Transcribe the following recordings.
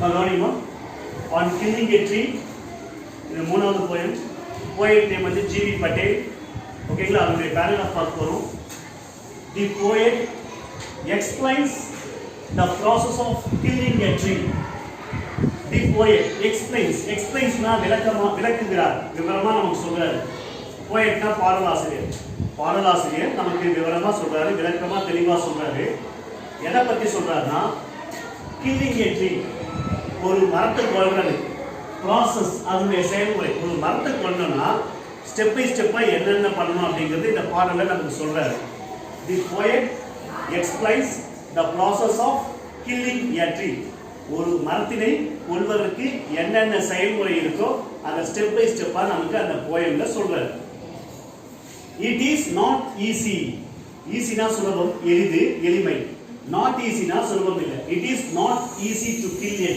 கவனிமா on killing a tree இது மூணாவது poem poet name வந்து ஜிவி பட்டேல் ஓகேங்களா அதோட paragraph பார்க்க போறோம் the poet explains the process of killing a tree the poet explains னா விளக்குகிறார் விவரமா நமக்கு சொல்றாரு poet னா பாடலாசிரியர் நமக்கு விவரமா சொல்றாரு விளக்கமா தெளிவா சொல்றாரு எதை பத்தி சொல்றாருன்னா killing a tree ஒரு மரத்தை கொல்றது process அதனுடைய செயல்முறை ஒரு மரத்தை கொல்லணும்னா ஸ்டெப் பை ஸ்டெப்பா என்னென்ன பண்ணணும் அப்படிங்கிறது இந்த பாடல்ல நமக்கு சொல்றாரு the poet explains the process of killing a tree ஒரு மரத்தினை கொல்வதற்கு என்னென்ன செயல்முறை இருக்கோ அந்த ஸ்டெப் பை ஸ்டெப்பா நமக்கு அந்த போயம்ல சொல்றாரு it is not easy னா சுலபம் எளிது எளிமை not easy னா சுலபம் இல்ல it is not easy to kill a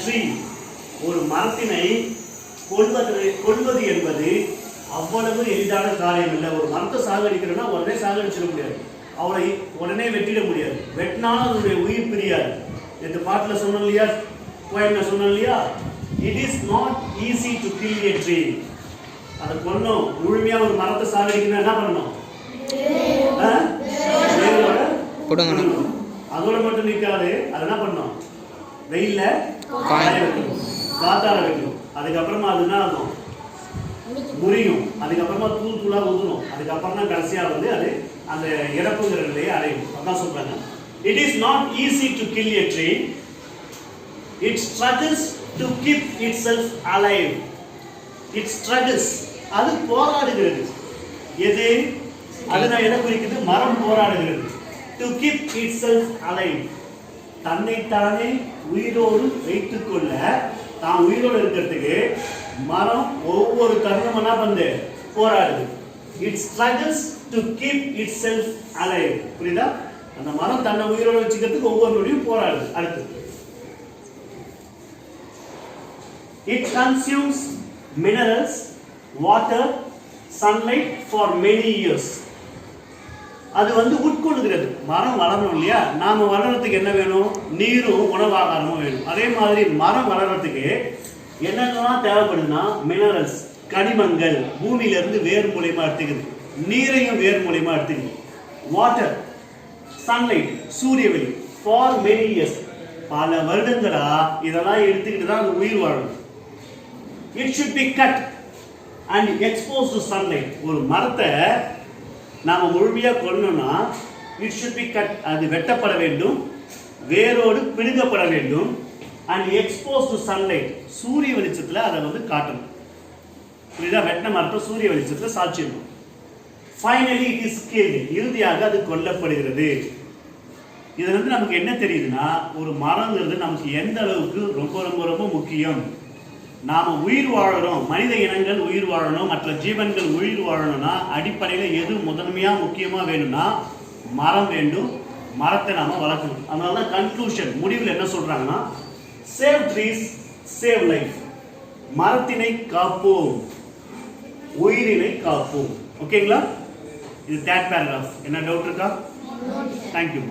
tree ஒரு மரத்தினை கொல்வது என்பது அவ்வளவு எளிதான காரியம் இல்லை ஒரு மரத்தை சாகடிக்கிறோம்னா உடனே சாகடிச்சிட முடியாது அவளை உடனே வெட்டிட முடியாது வெட்டினாலும் அதனுடைய உயிர் பிரியாது இந்த பாட்டில் சொன்னோம் இல்லையா போயம்ல சொன்னோம் இல்லையா it is not easy to kill a tree அதை கொல்லணும் முழுமையா ஒரு மரத்தை சாகடிக்கணும் என்ன பண்ணணும் அதோட மட்டும் நிற்காது அது என்ன பண்ணணும் வெயில்ல காய வைக்கணும் காத்தால வைக்கணும் அதுக்கப்புறமா அது என்ன ஆகும் முறியும் அதுக்கப்புறமா தூளா ஊதணும் அதுக்கப்புறம் தான் கடைசியா வந்து அது அந்த இறப்புங்கிற நிலையை அடையும் அதான் சொல்றாங்க it is not easy to kill a tree it struggles to keep itself alive it struggles அது போராடுகிறது எது அது நான் எதை குறிக்குது மரம் போராடுகிறது to keep itself alive தன்னைத்தானே உயிரோடு வைத்துக்கொள்ள தான் உயிரோடு இருக்கிறதுக்கு மரம் ஒவ்வொரு தருணம் என்ன பண்ணுது போராடுது it struggles to keep itself alive புரியுதா அந்த மரம் தன்னை உயிரோடு வச்சுக்கிறதுக்கு ஒவ்வொரு நொடியும் போராடுது அடுத்து it consumes minerals water sunlight for many years அது வந்து உட்கொள்கிறது மரம் வளரணும் இல்லையா நாம வளர்றதுக்கு என்ன வேணும் நீரும் உணவாகாரமும் வேணும் அதே மாதிரி மரம் வளர்றதுக்கு என்னென்னலாம் தேவைப்படுதுன்னா மினரல்ஸ் கனிமங்கள் பூமியில இருந்து வேர் மூலியமா எடுத்துக்குது நீரையும் வேர் மூலியமா எடுத்துக்குது வாட்டர் சன்லைட் சூரிய ஒளி ஃபார் மெனி இயர்ஸ் பல வருடங்களா இதெல்லாம் எடுத்துக்கிட்டு தான் அது உயிர் வாழணும் it should be cut and expose to sunlight ஒரு மரத்தை நாம முழுமையா கொல்லணும்னா இட் ஷுட் பி கட் அது வெட்டப்பட வேண்டும் வேரோடு பிடுங்கப்பட வேண்டும் அண்ட் எக்ஸ்போஸ் டு சன்லைட் சூரிய வெளிச்சத்துல அதை வந்து காட்டணும் புரியுதா வெட்டின மரத்தை சூரிய வெளிச்சத்துல சாய்ச்சிடணும் ஃபைனலி இட் இஸ் கில்ட் இறுதியாக அது கொல்லப்படுகிறது இதுல இருந்து நமக்கு என்ன தெரியுதுன்னா ஒரு மரங்கிறது நமக்கு எந்த அளவுக்கு ரொம்ப ரொம்ப ரொம்ப முக்கியம் நாம உயிர் வாழறோம் மனித இனங்கள் உயிர் வாழணும் மற்ற ஜீவன்கள் உயிர் வாழணும்னா அடிப்படையில எது முதன்மையா முக்கியமா வேணும்னா மரம் வேண்டும் மரத்தை நாம வளர்க்கணும் அதனாலதான் கன்க்ளூஷன் முடிவில் என்ன சொல்றாங்கன்னா சேவ் ட்ரீஸ் சேவ் லைஃப் மரத்தினை காப்போம் உயிரினை காப்போம் ஓகேங்களா இது தேர்ட் பேராகிராஃப் என்ன டவுட் இருக்கா தேங்க்யூ